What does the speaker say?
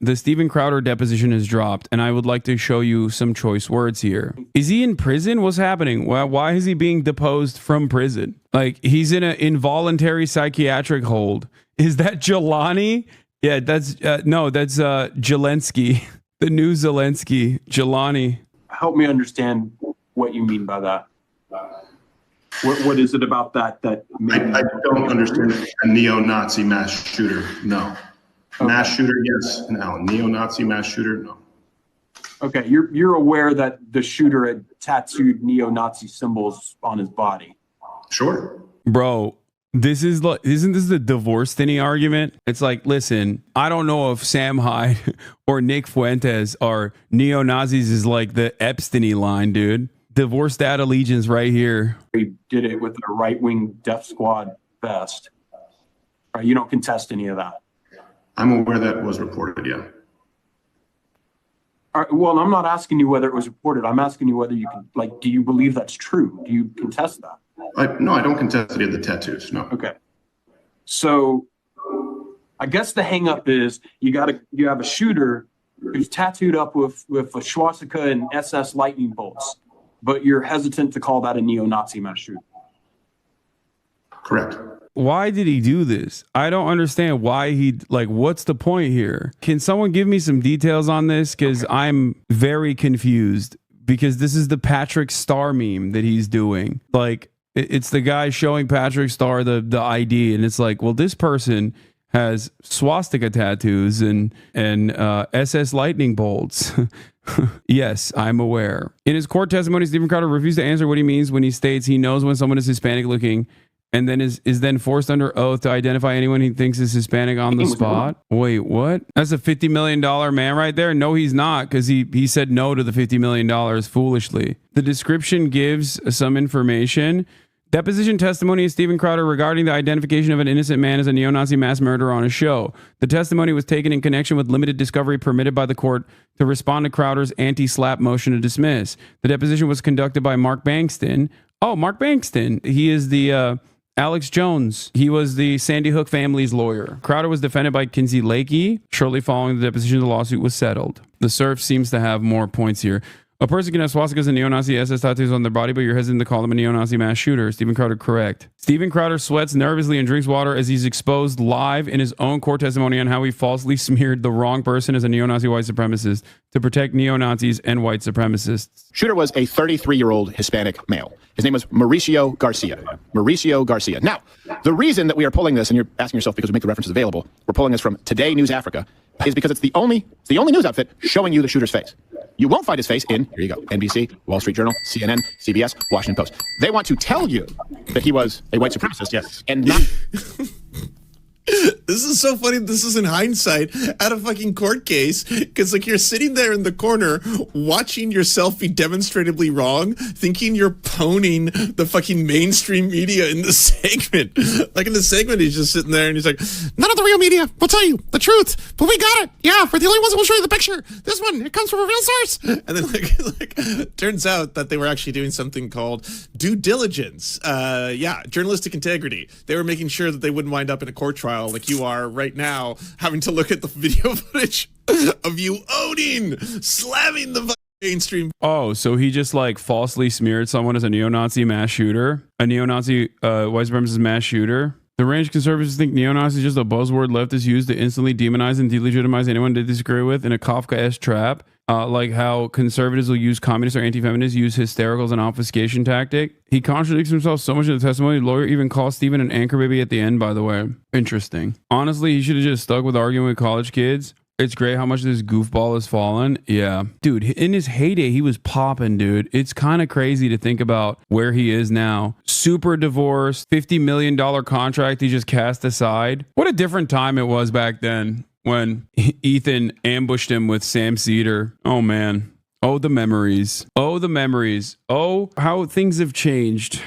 The Steven Crowder deposition has dropped, and I would like to show you some choice words here. Is he in prison? What's happening? Why is he being deposed from prison? Like, he's in an involuntary psychiatric hold. Is that Jelani? Yeah, that's no, that's Zelensky, the new Zelensky, Jelani. Help me understand what you mean by that. What is it about that? I don't understand a neo-Nazi mass shooter. No. Okay. Mass shooter, yes. No. Neo-Nazi mass shooter, no. Okay, you're aware that the shooter had tattooed neo-Nazi symbols on his body. Sure. Bro, this is like, isn't this the divorce thingy argument? It's like, listen, I don't know if Sam Hyde or Nick Fuentes are neo-Nazis is like the Epstein line, dude. Divorce that allegiance right here. He did it with a right-wing death squad vest. Right, you don't contest any of that. I'm aware that was reported, yeah. All right, well, I'm not asking you whether it was reported. I'm asking you whether you can, like, do you believe that's true? Do you contest that? No, I don't contest any of the tattoos, no. Okay. So I guess the hang up is you have a shooter who's tattooed up with a swastika and SS lightning bolts, but you're hesitant to call that a neo-Nazi mass shooter. Correct. Why did he do this? I don't understand why what's the point here? Can someone give me some details on this? Because I'm very confused, because this is the Patrick Star meme that he's doing. Like, it's the guy showing Patrick Star the ID, and it's like, well, this person has swastika tattoos and SS lightning bolts. Yes, I'm aware. In his court testimony, Steven Crowder refused to answer what he means when he states he knows when someone is Hispanic looking, and then is then forced under oath to identify anyone he thinks is Hispanic on the spot. Wait, what? That's a $50 million man right there? No, he's not, because he said no to the $50 million foolishly. The description gives some information. Deposition testimony of Steven Crowder regarding the identification of an innocent man as a neo-Nazi mass murderer on a show. The testimony was taken in connection with limited discovery permitted by the court to respond to Crowder's anti-slap motion to dismiss. The deposition was conducted by Mark Bankston. Oh, Mark Bankston. He is the Alex Jones. He was the Sandy Hook family's lawyer. Crowder was defended by Kinsey Lakey. Shortly following the deposition, the lawsuit was settled. The SURF seems to have more points here. A person can have swastikas and neo-Nazi SS tattoos on their body, but you're hesitant to call them a neo-Nazi mass shooter. Steven Crowder, correct. Steven Crowder sweats nervously and drinks water as he's exposed live in his own court testimony on how he falsely smeared the wrong person as a neo-Nazi white supremacist to protect neo-Nazis and white supremacists. Shooter was a 33-year-old Hispanic male. His name was Mauricio Garcia. Mauricio Garcia. Now, the reason that we are pulling this, and you're asking yourself because we make the references available, we're pulling this from Today News Africa, is because it's the only news outfit showing you the shooter's face. You won't find his face in, here you go, NBC, Wall Street Journal, CNN, CBS, Washington Post. They want to tell you that he was a white supremacist, yes, and not... This is so funny. This is in hindsight at a fucking court case, because like you're sitting there in the corner watching yourself be demonstratively wrong, thinking you're poning the fucking mainstream media in the segment. Like in the segment, he's just sitting there and he's like, none of the real media will tell you the truth, but we got it. Yeah, we're the only ones that will show you the picture. This one, it comes from a real source. And then like turns out that they were actually doing something called due diligence. Journalistic integrity. They were making sure that they wouldn't wind up in a court trial like you are right now, having to look at the video footage of you slamming the mainstream. Oh, so he just like falsely smeared someone as a neo-Nazi mass shooter, a neo-Nazi white supremacist mass shooter. The range conservatives think neo-Nazi is just a buzzword leftists use to instantly demonize and delegitimize anyone they disagree with in a Kafka-esque trap. Like how conservatives will use communists or anti-feminists use hysterical as an obfuscation tactic. He contradicts himself so much in the testimony. The lawyer even calls Steven an anchor baby at the end, by the way. Interesting. Honestly, he should have just stuck with arguing with college kids. It's great how much this goofball has fallen. Yeah. Dude, in his heyday, he was popping, dude. It's kind of crazy to think about where he is now. Super divorced, $50 million contract he just cast aside. What a different time it was back then, when Ethan ambushed him with Sam Cedar. Oh, man. Oh, the memories. Oh, the memories. Oh, how things have changed.